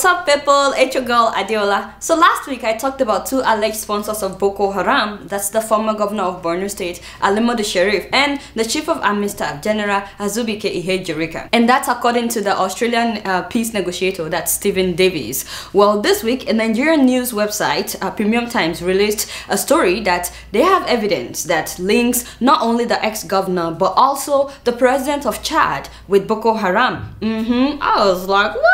What's up people, it's your girl Adeola. So last week I talked about two alleged sponsors of Boko Haram. That's the former governor of Borno State, Alimadu Sheriff, and the chief of Army Staff, General Azubike Ihe-Jerika. And that's according to the Australian peace negotiator, that's Stephen Davies. Well, this week a Nigerian news website, Premium Times, released a story that they have evidence that links not only the ex-governor but also the president of Chad with Boko Haram. I was like, what?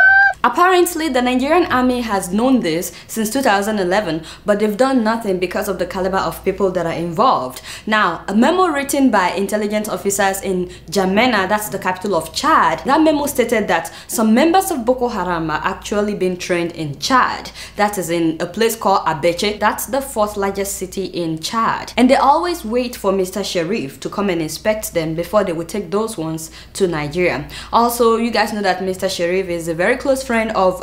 Apparently, the Nigerian army has known this since 2011, but they've done nothing because of the caliber of people that are involved. Now, a memo written by intelligence officers in N'Djamena, that's the capital of Chad, that memo stated that some members of Boko Haram are actually being trained in Chad. That is in a place called Abeche, that's the fourth largest city in Chad. And they always wait for Mr. Sheriff to come and inspect them before they would take those ones to Nigeria. Also, you guys know that Mr. Sheriff is a very close friend of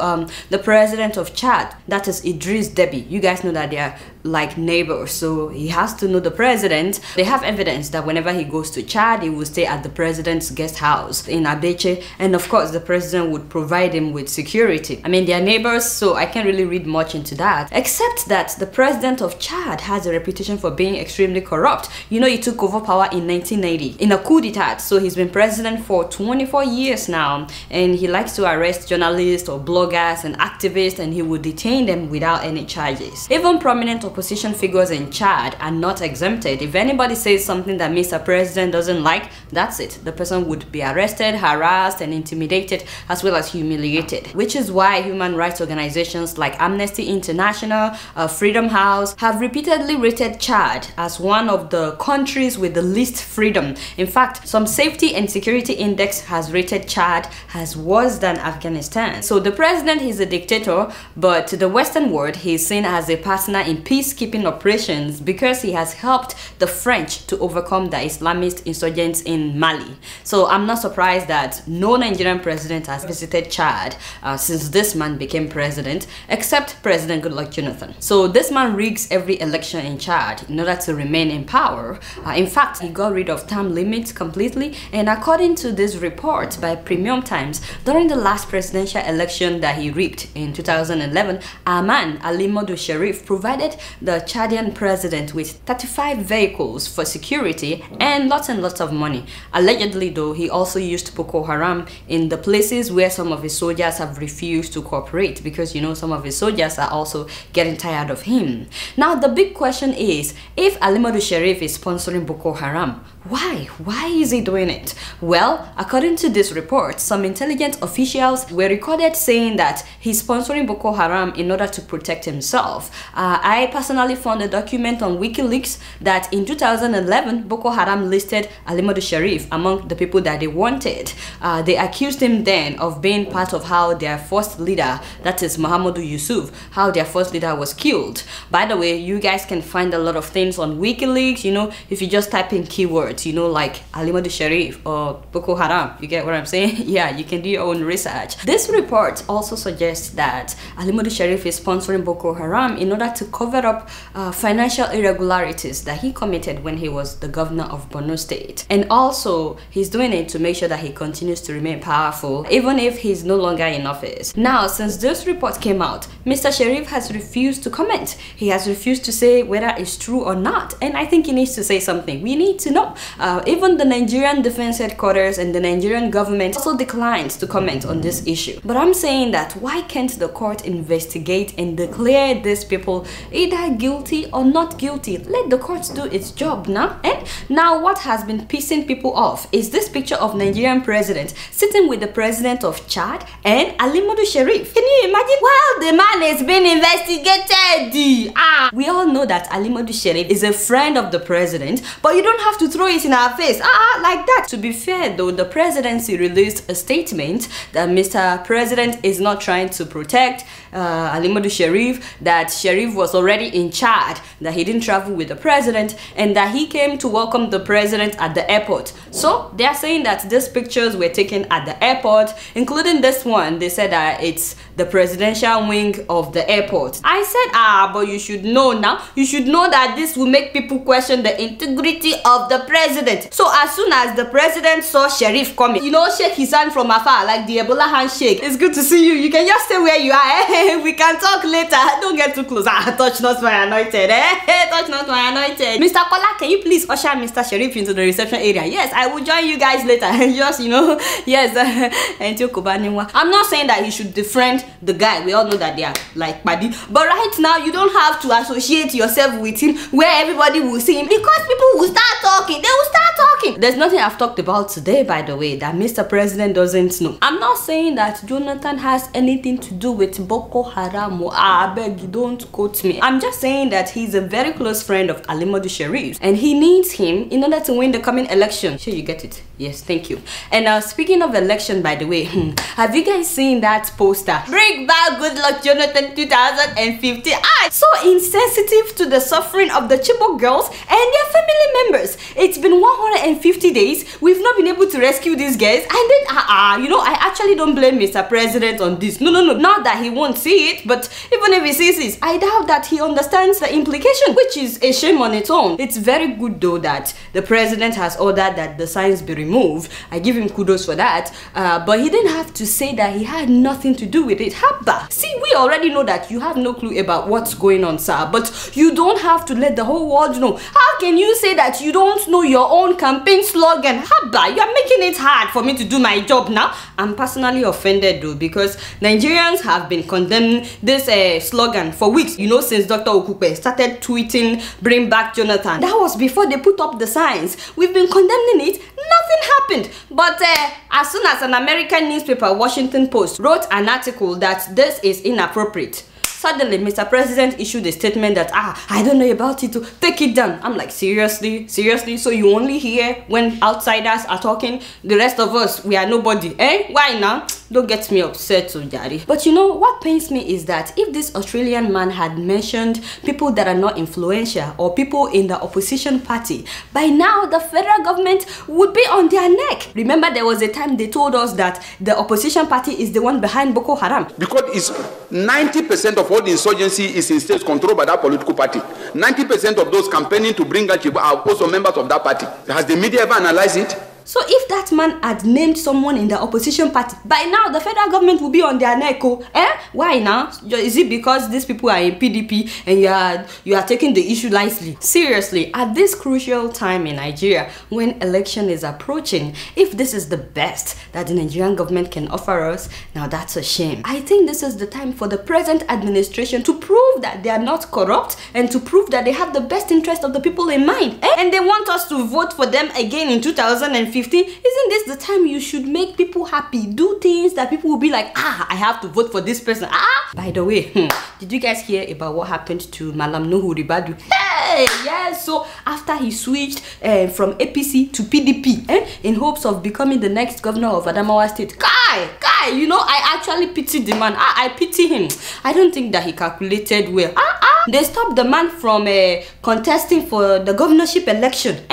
the president of Chad, that is Idris Deby. You guys know that they are like neighbors, so he has to know the president. They have evidence that whenever he goes to Chad, he will stay at the president's guest house in Abeche, and of course the president would provide him with security. I mean, they are neighbors, so I can't really read much into that, except that the president of Chad has a reputation for being extremely corrupt. You know, he took over power in 1990 in a coup d'etat, so he's been president for 24 years now, and he likes to arrest journalists or bloggers and activists, and he would detain them without any charges. Even prominent opposition figures in Chad are not exempted. If anybody says something that Mr. President doesn't like, that's it. The person would be arrested, harassed, and intimidated, as well as humiliated. Which is why human rights organizations like Amnesty International, Freedom House have repeatedly rated Chad as one of the countries with the least freedom. In fact, some safety and security index has rated Chad as worse than Afghanistan. So the president is a dictator, but to the Western world, he is seen as a partner in peacekeeping operations because he has helped the French to overcome the Islamist insurgents in Mali. So I'm not surprised that no Nigerian president has visited Chad since this man became president, except President Goodluck Jonathan. So this man rigs every election in Chad in order to remain in power. In fact, he got rid of term limits completely, and according to this report by Premium Times, during the last presidential election that he rigged in 2011, Ahmad Alimadu Sheriff provided the Chadian president with 35 vehicles for security and lots of money. Allegedly though, he also used Boko Haram in the places where some of his soldiers have refused to cooperate, because you know some of his soldiers are also getting tired of him. Now the big question is, if Alimadu Sheriff is sponsoring Boko Haram, why is he doing it? Well, according to this report, some intelligence officials were recorded saying that he's sponsoring Boko Haram in order to protect himself. I personally found a document on WikiLeaks that in 2011, Boko Haram listed Alimadu Sheriff among the people that they wanted. They accused him then of being part of how their first leader, that is Mahamadou Yusuf, how their first leader was killed. By the way, you guys can find a lot of things on WikiLeaks, you know, if you just type in keywords, you know, like Alimadu Sheriff or Boko Haram. You get what I'm saying? Yeah, you can do your own research. This report also suggests that Alimadu Sheriff is sponsoring Boko Haram in order to cover up financial irregularities that he committed when he was the governor of Borno State. And also, he's doing it to make sure that he continues to remain powerful, even if he's no longer in office. Now, since this report came out, Mr. Sheriff has refused to comment. He has refused to say whether it's true or not. And I think he needs to say something. We need to know. Even the Nigerian Defense Headquarters and the Nigerian government also declined to comment on this issue. But I'm saying that why can't the court investigate and declare these people either guilty or not guilty? Let the courts do its job now. And now what has been pissing people off is this picture of Nigerian president sitting with the president of Chad and Alimadu Sheriff. Can you imagine? While the man is being investigated. We all know that Alimadu Sheriff is a friend of the president, but you don't have to throw it in our face like that. To be fair though, the presidency released a statement that Mr. President is not trying to protect Alimadu Sheriff, that Sheriff was already in Chad, that he didn't travel with the president, and that he came to welcome the president at the airport. So they are saying that these pictures were taken at the airport, including this one. They said that it's the presidential wing of the airport. I said, but you should know now. You should know that this will make people question the integrity of the president. president. So as soon as the president saw Sheriff coming, you know, shake his hand from afar like the Ebola handshake. It's good to see you. You can just stay where you are. We can talk later. Don't get too close. Touch not my anointed. Touch not my anointed. Mr. Kola, can you please usher Mr. Sheriff into the reception area? Yes, I will join you guys later. Just, you know, yes. I'm not saying that he should defriend the guy. We all know that they are like buddy. But right now, you don't have to associate yourself with him where everybody will see him, because people will start talking. They will start talking. There's nothing I've talked about today, by the way, that Mr. President doesn't know. I'm not saying that Jonathan has anything to do with Boko Haram. I beg you, don't quote me. I'm just saying that he's a very close friend of Alimadu Sheriff, and he needs him in order to win the coming election. Sure, you get it? Yes, thank you. And speaking of election, by the way, have you guys seen that poster? Bring back good luck Jonathan 2015. So insensitive to the suffering of the Chibok girls and their family members. It's been 150 days. We've not been able to rescue these guys. And then, you know, I actually don't blame Mr. President on this. No. Not that he won't see it, but even if he sees it, I doubt that he understands the implication, which is a shame on its own. It's very good though that the president has ordered that the signs be removed. I give him kudos for that. But he didn't have to say that he had nothing to do with it. Haba. See, we already know that you have no clue about what's going on, sir. But you don't have to let the whole world know. How can you say that you don't know your own campaign slogan? Haba, you're making it hard for me to do my job now. I'm personally offended though, because Nigerians have been condemning this slogan for weeks. You know, since Dr. Okupe started tweeting, bring back Jonathan. That was before they put up the signs. We've been condemning it. Nothing happened. But as soon as an American newspaper, Washington Post, wrote an article that this is inappropriate, suddenly Mr. President issued a statement that I don't know about it, to take it down. I'm like, seriously? So you only hear when outsiders are talking? The rest of us, we are nobody, eh? Why now? Don't get me upset, so daddy. But you know what pains me is that if this Australian man had mentioned people that are not influential or people in the opposition party, by now the federal government would be on their neck. Remember, there was a time they told us that the opposition party is the one behind Boko Haram. Because it's 90% of all the insurgency is in states controlled by that political party. 90% of those campaigning to bring out are also members of that party. Has the media ever analyzed it? So if that man had named someone in the opposition party, by now the federal government will be on their neck. Oh, eh? Why now? Is it because these people are in PDP and you are taking the issue lightly? Seriously, at this crucial time in Nigeria, when election is approaching, if this is the best that the Nigerian government can offer us, now that's a shame. I think this is the time for the present administration to prove that they are not corrupt and to prove that they have the best interest of the people in mind. Eh? And they want us to vote for them again in 2015. Isn't this the time you should make people happy? Do things that people will be like, I have to vote for this person. By the way, did you guys hear about what happened to Malam Nuhu Ribadu? Hey, yes, so after he switched from APC to PDP in hopes of becoming the next governor of Adamawa State. Guy, you know, I actually pity the man. I pity him. I don't think that he calculated well. They stopped the man from contesting for the governorship election.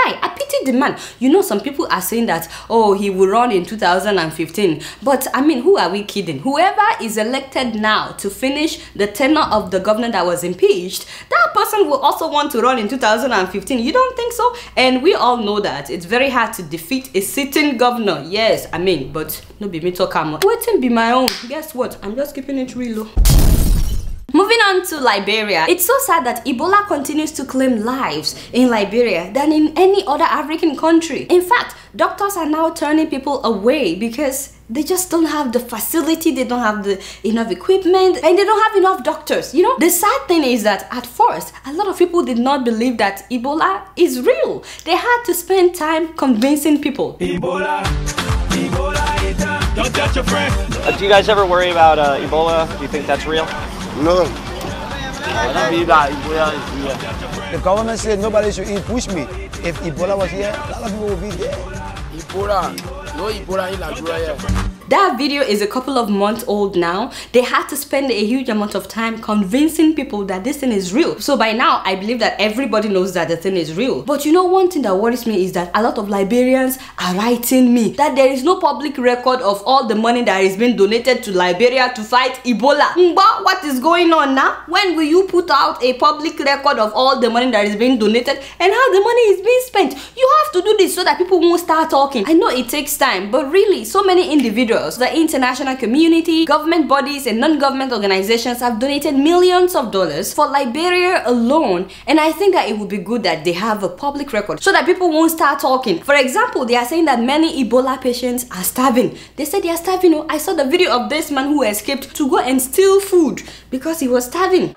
I pity the man. You know, some people are saying that, oh, he will run in 2015. But I mean, who are we kidding? Whoever is elected now to finish the tenure of the governor that was impeached, that person will also want to run in 2015. You don't think so? And we all know that it's very hard to defeat a sitting governor. Yes, I mean, but no be me talk am. Waiting be my own. Guess what? I'm just keeping it real. Moving on to Liberia. It's so sad that Ebola continues to claim lives in Liberia than in any other African country. In fact, doctors are now turning people away because they just don't have the facility, they don't have enough equipment, and they don't have enough doctors. You know, the sad thing is that at first, a lot of people did not believe that Ebola is real. They had to spend time convincing people. Ebola, don't touch your friend. Do you guys ever worry about Ebola? Do you think that's real? No. The government said nobody should eat bushmeat. If Ebola was here, a lot of people would be dead. Ebola, no Ebola in Liberia. That video is a couple of months old now. They had to spend a huge amount of time convincing people that this thing is real. So by now, I believe that everybody knows that the thing is real. But you know, one thing that worries me is that a lot of Liberians are writing me that there is no public record of all the money that is being donated to Liberia to fight Ebola. But what is going on now? When will you put out a public record of all the money that is being donated and how the money is being spent? You have to do this so that people won't start talking. I know it takes time, but really, so many individuals, the international community, government bodies, and non-government organizations have donated millions of dollars for Liberia alone, and I think that it would be good that they have a public record so that people won't start talking. For example, they are saying that many Ebola patients are starving. They said they are starving. I saw the video of this man who escaped to go and steal food because he was starving.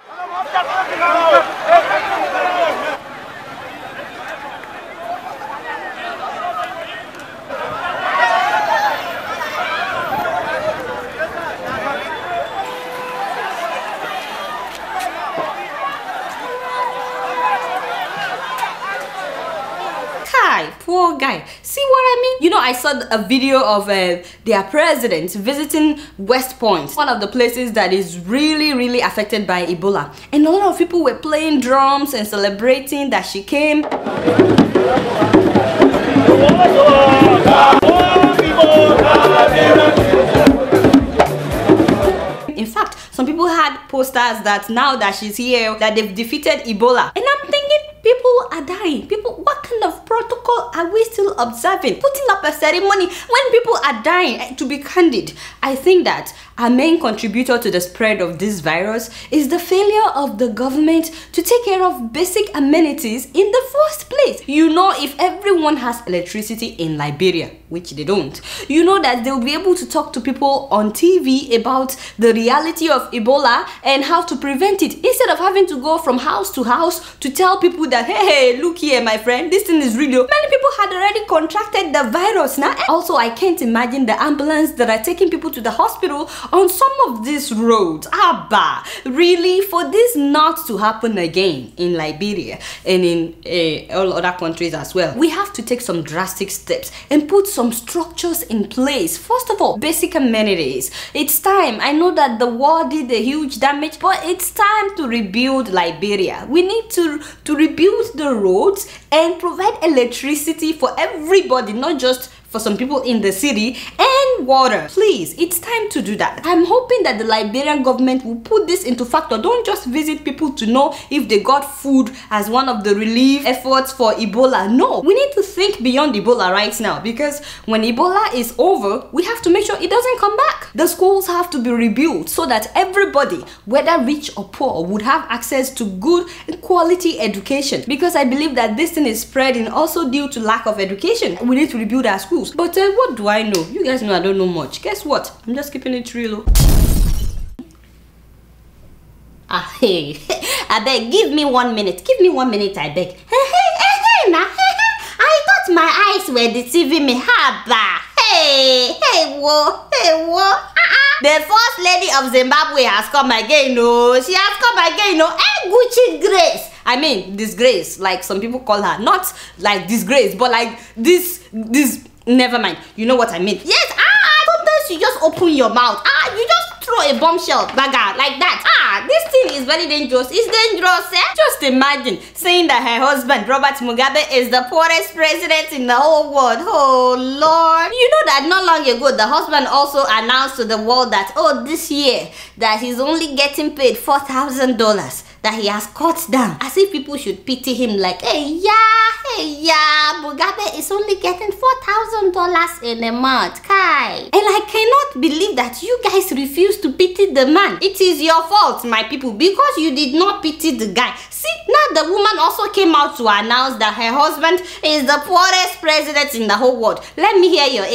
Poor guy. See what I mean? You know, I saw a video of their president visiting West Point, one of the places that is really affected by Ebola, and a lot of people were playing drums and celebrating that she came. In fact, some people had posters that now that she's here, that they've defeated Ebola. And I'm thinking, people are dying. What kind of protocol are we still observing? Putting up a ceremony when people are dying. To be candid, I think that our main contributor to the spread of this virus is the failure of the government to take care of basic amenities in the first place. You know, if everyone has electricity in Liberia, which they don't, you know that they'll be able to talk to people on TV about the reality of Ebola and how to prevent it, instead of having to go from house to house to tell people that, hey, look here, my friend, this thing is real. Many people had already contracted the virus now. Also, I can't imagine the ambulance that are taking people to the hospital on some of these roads. Abba, really? For this not to happen again in Liberia and in all other countries as well, we have to take some drastic steps and put some structures in place. First of all, basic amenities. It's time. I know that the war did a huge damage, but it's time to rebuild Liberia. We need to rebuild the roads and provide electricity for everybody, not just for some people in the city, and water. Please, it's time to do that. I'm hoping that the Liberian government will put this into factor. Don't just visit people to know if they got food as one of the relief efforts for Ebola. No, we need to think beyond Ebola right now, because when Ebola is over, we have to make sure it doesn't come back. The schools have to be rebuilt so that everybody, whether rich or poor, would have access to good quality education, because I believe that this thing is spreading also due to lack of education. We need to rebuild our schools. But what do I know? You guys know I don't know much. Guess what? I'm just keeping it real. Hey, I beg, give me 1 minute. Give me 1 minute, I beg. Hey, now. I thought my eyes were deceiving me. Haba. Hey, whoa. The first lady of Zimbabwe has come again, no. She has come again, no. Hey, Gucci Grace. I mean, disgrace, like some people call her. Not like disgrace, but like this. Never mind. You know what I mean. Yes. Sometimes you just open your mouth. You just throw a bombshell bagger like that. This thing is very dangerous. It's dangerous, eh? Just imagine saying that her husband, Robert Mugabe, is the poorest president in the whole world. Oh, Lord. You know that not long ago, the husband also announced to the world that, this year, that he's only getting paid $4,000 that he has cut down. As if people should pity him like, hey, yeah, Mugabe is only getting $4,000 in a month. Kai. And I cannot believe that you guys refuse to pity the man. It is your fault, my people, because you did not pity the guy. See, now the woman also came out to announce that her husband is the poorest president in the whole world. Let me hear your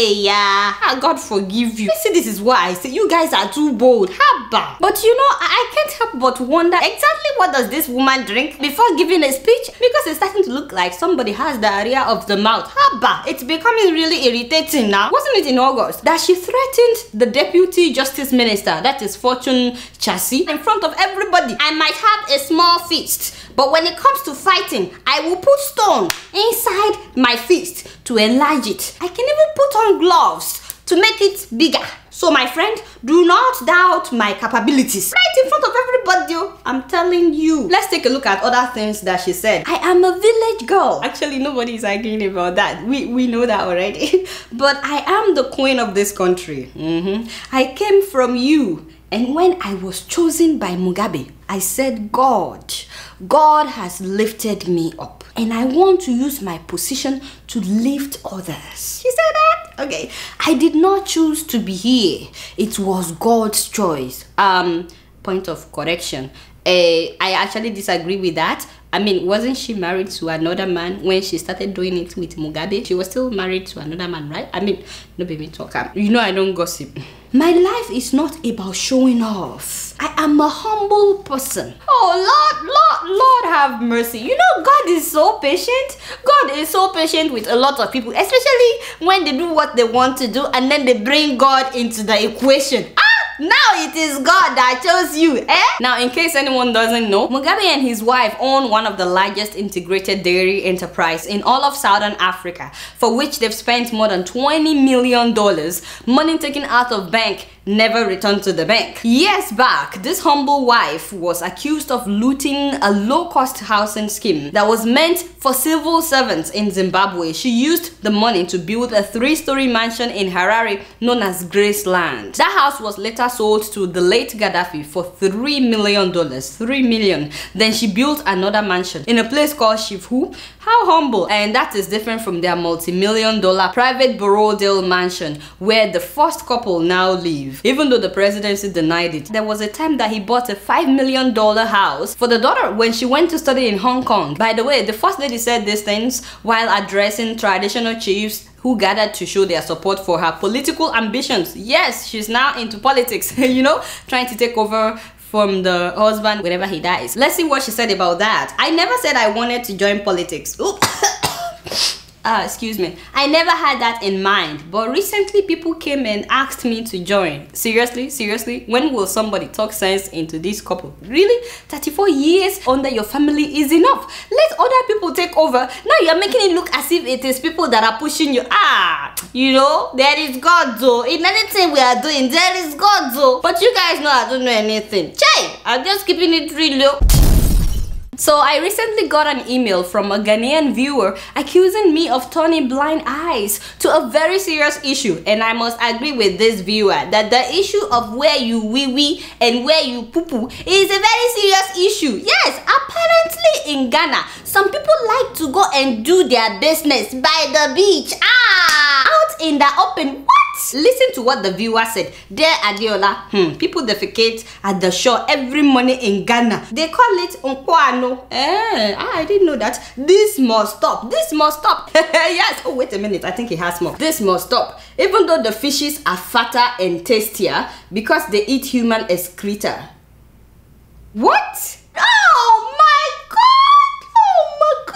God forgive you. See, this is why I say you guys are too bold. Haba. But you know, I can't help but wonder exactly what does this woman drink before giving a speech, because it's starting to look like somebody has diarrhea of the mouth. Haba. It's becoming really irritating now. Wasn't it in August that she threatened the deputy justice minister, that is Fortune Chassis, in front of everybody? I might have a small fist, but when it comes to fighting, I will put stone inside my fist to enlarge it. I can even put on gloves to make it bigger. So my friend, do not doubt my capabilities. Right in front of everybody, I'm telling you. Let's take a look at other things that she said. I am a village girl. Actually, nobody is arguing about that. We know that already. But I am the queen of this country. I came from you. And when I was chosen by Mugabe, I said, God has lifted me up. And I want to use my position to lift others. She said that? Okay. I did not choose to be here. It was God's choice. Point of correction. I actually disagree with that. I mean, wasn't she married to another man when she started doing it with Mugabe? She was still married to another man, right? I mean, no baby talk. You know I don't gossip. My life is not about showing off. I am a humble person. Oh, Lord have mercy. You know, God is so patient. God is so patient with a lot of people, especially when they do what they want to do and then they bring God into the equation. Now it is God that chose you, eh? Now, in case anyone doesn't know, Mugabe and his wife own one of the largest integrated dairy enterprise in all of Southern Africa, for which they've spent more than $20 million, money taken out of bank, never returned to the bank. Years back, this humble wife was accused of looting a low-cost housing scheme that was meant for civil servants in Zimbabwe. She used the money to build a 3-story mansion in Harare known as Graceland. That house was later sold to the late Gaddafi for $3 million. $3 million. Then she built another mansion in a place called Shifu. How humble. And that is different from their multi-million-dollar private Borodale mansion where the first couple now live. Even though the presidency denied it, there was a time that he bought a $5 million house for the daughter when she went to study in Hong Kong. By the way, the first lady said these things while addressing traditional chiefs who gathered to show their support for her political ambitions. Yes, she's now into politics, you know, trying to take over from the husband whenever he dies. Let's see what she said about that. I never said I wanted to join politics. Excuse me. I never had that in mind, but recently people came and asked me to join. Seriously? When will somebody talk sense into this couple? Really? 34 years under your family is enough. Let other people take over. Now you're making it look as if it is people that are pushing you. You know, there is God though. In anything we are doing, there is God though. But you guys know I don't know anything. Chai! I'm just keeping it real. So I recently got an email from a Ghanaian viewer accusing me of turning blind eyes to a very serious issue, and I must agree with this viewer that the issue of where you wee-wee and where you poo-poo is a very serious issue. Yes, apparently in Ghana, some people like to go and do their business by the beach. Out in the open. What? Listen to what the viewer said. Dear Adeola, people defecate at the shore every morning in Ghana. They call it unkwano. I didn't know that. This must stop. This must stop. Yes. Oh, wait a minute. I think it has more. This must stop. Even though the fishes are fatter and tastier because they eat human excreta. What? Oh my God! Oh my God!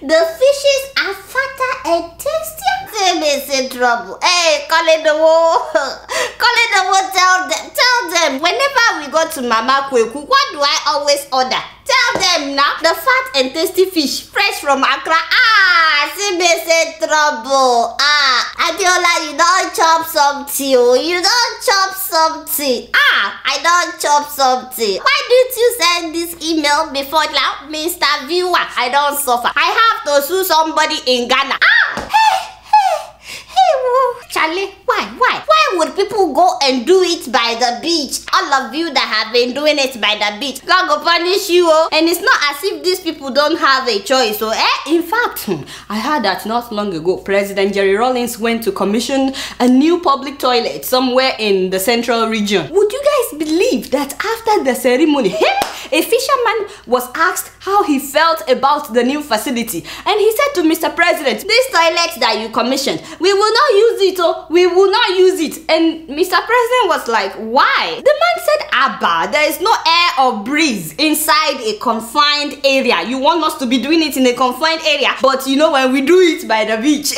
The fishes are fatter and tastier. Them is in trouble. Hey, call it the war. Call it the war. Tell them. Whenever we go to Mama Kweku, what do I always order? Tell them now. The fat and tasty fish, fresh from Accra. See me in trouble. Adeola, you don't chop something. You don't chop something. I don't chop something. Why didn't you send this email before now, Mr. Viewer? I don't suffer. I have to sue somebody in Ghana. Charlie, why would people go and do it by the beach? All of you that have been doing it by the beach, God go punish you. And it's not as if these people don't have a choice. So, in fact, I heard that not long ago, President Jerry Rawlings went to commission a new public toilet somewhere in the central region. Would you guys believe that after the ceremony, a fisherman was asked how he felt about the new facility, and he said to Mr. President, this toilet that you commissioned, we will not use it, we will not use it. And Mr. President was like, why? The man said, Abba, there is no air or breeze inside a confined area. You want us to be doing it in a confined area, but you know, when we do it by the beach,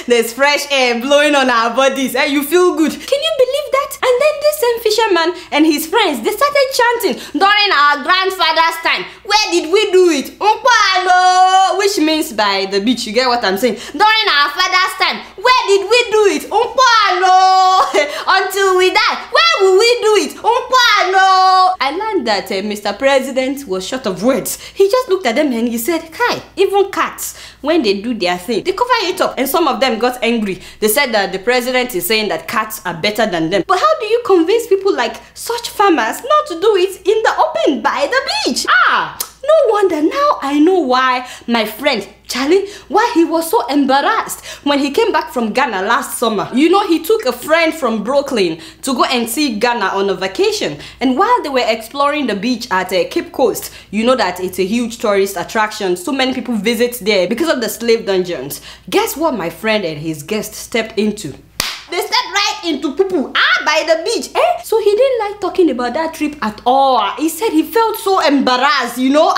there's fresh air blowing on our bodies, you feel good. Can you believe that? And then this same fisherman and his friends, they started chanting during our grandfather's time. Where did we do it? Umpalo, which means by the beach. You get what I'm saying? During our father's time, where did we do it? Umpalo, until we die. Where will we do it? Umpalo. I learned that Mr. President was short of words. He just looked at them and he said, "Kai, even cats, when they do their thing, they cover it up." And some of them got angry. They said that the president is saying that cats are better than them. But how do you convince people like such farmers not to do it in the open by the beach? No wonder now I know why my friend Charlie, why he was so embarrassed when he came back from Ghana last summer. You know, he took a friend from Brooklyn to go and see Ghana on a vacation. And while they were exploring the beach at Cape Coast, you know that it's a huge tourist attraction. So many people visit there because of the slave dungeons. Guess what my friend and his guest stepped into? They stepped right into poo-poo by the beach. So he didn't like talking about that trip at all. He said he felt so embarrassed, you know,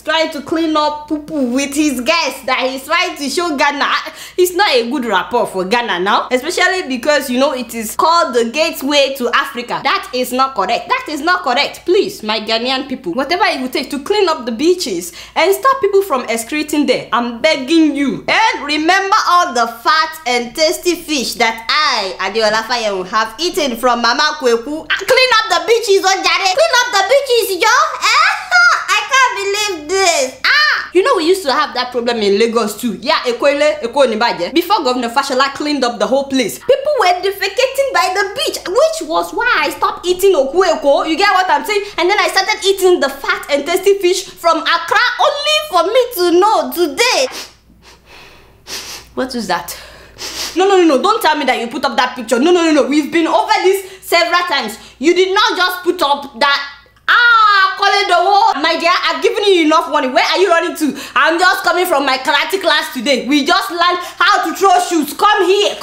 trying to clean up poo-poo with his guests, that he's trying to show Ghana. He's not a good rapper for Ghana now, especially because, you know, it is called the gateway to Africa. That is not correct. That is not correct. Please, my Ghanaian people, whatever it would take to clean up the beaches and stop people from excreting there, I'm begging you. And remember all the fat and tasty fish that Adeola have eaten from Mama Kweku. Clean up the beaches, oh Jare. Clean up the beaches, yo. I can't believe this. You know, we used to have that problem in Lagos too. Yeah, before Governor Fashola cleaned up the whole place, people were defecating by the beach, which was why I stopped eating okueko. You get what I'm saying? And then I started eating the fat and tasty fish from Accra, only for me to know today. What was that? No, don't tell me that you put up that picture. No, we've been over this several times. You did not just put up that call it the war. My dear, I've given you enough warning. Where are you running to? I'm just coming from my karate class today. We just learned how to throw shoes. Come here.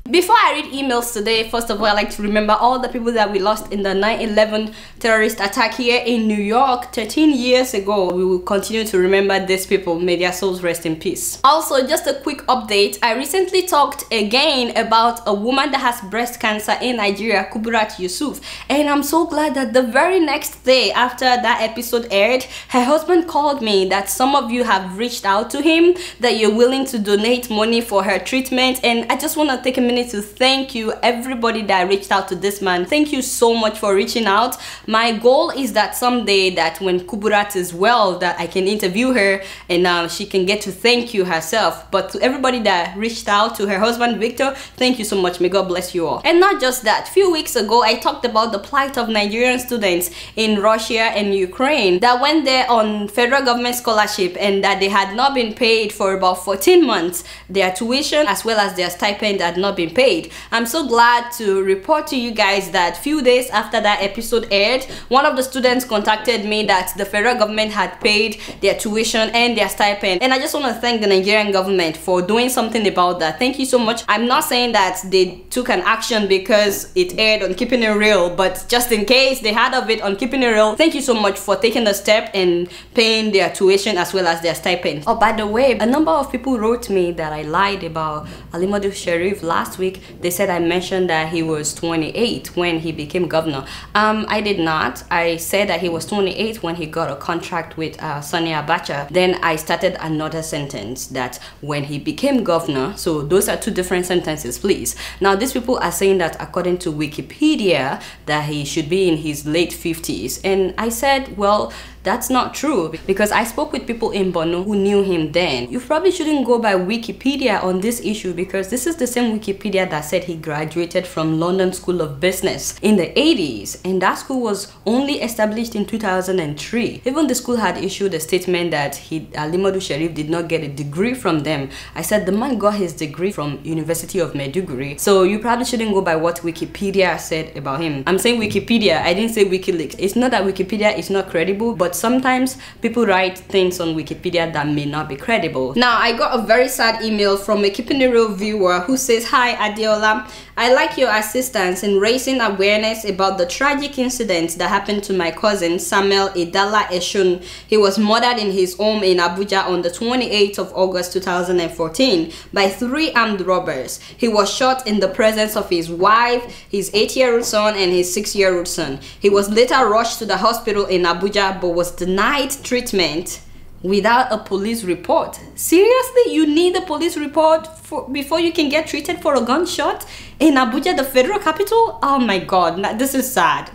Before I read emails today, first of all, I'd like to remember all the people that we lost in the 9/11 terrorist attack here in New York 13 years ago. We will continue to remember these people. May their souls rest in peace. Also, just a quick update. I recently talked again about a woman that has breast cancer in Nigeria, Kuburat Yusuf. And I'm so glad that the very next day after that episode aired, her husband called me that some of you have reached out to him, that you're willing to donate money for her treatment. And I just want to take a minute to thank you, everybody that reached out to this man. Thank you so much for reaching out. My goal is that someday, that when Kuburat is well, that I can interview her and she can get to thank you herself. But to everybody that reached out, to her husband Victor, thank you so much. May God bless you all. And not just that, a few weeks ago I talked about the plight of Nigerian students in Russia and Ukraine that went there on federal government scholarship and that they had not been paid for about 14 months. Their tuition as well as their stipend had not been paid. I'm so glad to report to you guys that few days after that episode aired, one of the students contacted me that the federal government had paid their tuition and their stipend. And I just want to thank the Nigerian government for doing something about that. Thank you so much. I'm not saying that they took an action because it aired on Keeping It Real, but just in case they had of it on Keeping It Real, thank you so much for taking the step and paying their tuition as well as their stipend. Oh, by the way, a number of people wrote me that I lied about Alimadu Sheriff last week. They said I mentioned that he was 28 when he became governor. I did not. I said that he was 28 when he got a contract with Sani Abacha. Then I started another sentence that when he became governor. So those are two different sentences, please. Now these people are saying that according to Wikipedia that he should be in his late 50s. And I said, well, that's not true, because I spoke with people in Borno who knew him then. You probably shouldn't go by Wikipedia on this issue, because this is the same Wikipedia that said he graduated from London School of Business in the 80s, and that school was only established in 2003. Even the school had issued a statement that Alimadu Sheriff did not get a degree from them. I said the man got his degree from University of Maiduguri. So you probably shouldn't go by what Wikipedia said about him. I'm saying Wikipedia, I didn't say WikiLeaks. It's not that Wikipedia is not credible, but but sometimes people write things on Wikipedia that may not be credible. Now, I got a very sad email from a Keeping It Real viewer who says, "Hi Adeola, I like your assistance in raising awareness about the tragic incident that happened to my cousin Samuel Idala Eshun. He was murdered in his home in Abuja on the 28th of August 2014 by 3 armed robbers. He was shot in the presence of his wife, his 8-year-old son, and his 6-year-old son. He was later rushed to the hospital in Abuja but was denied treatment without a police report." Seriously, you need a police report before you can get treated for a gunshot in Abuja, the federal capital? Oh my god, this is sad.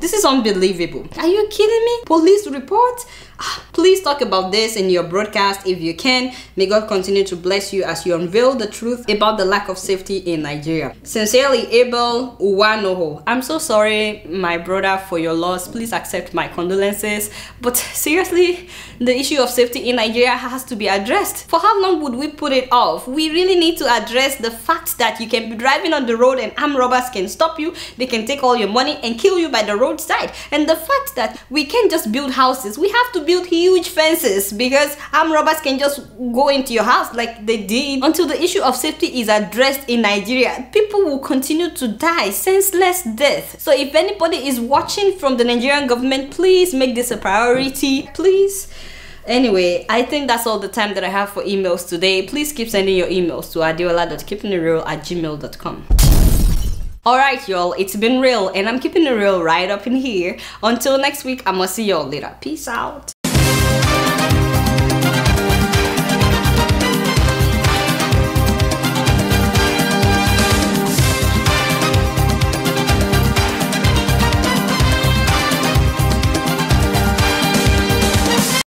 This is unbelievable. Are you kidding me? Police report? Please talk about this in your broadcast if you can. May God continue to bless you as you unveil the truth about the lack of safety in Nigeria. Sincerely, Abel Uwanoho. I'm so sorry, my brother, for your loss. Please accept my condolences. But seriously, the issue of safety in Nigeria has to be addressed. For how long would we put it off? We really need to address the fact that you can be driving on the road and armed robbers can stop you. They can take all your money and kill you by the roadside. And the fact that we can't just build houses. We have to build huge fences because armed robbers can just go into your house like they did. Until the issue of safety is addressed in Nigeria, people will continue to die senseless death. So if anybody is watching from the Nigerian government, please make this a priority, please. Anyway, I think that's all the time that I have for emails today. Please keep sending your emails to adeola.keepingitreal@gmail.com. Alright y'all, it's been real and I'm keeping it real right up in here. Until next week, I'ma see y'all later. Peace out.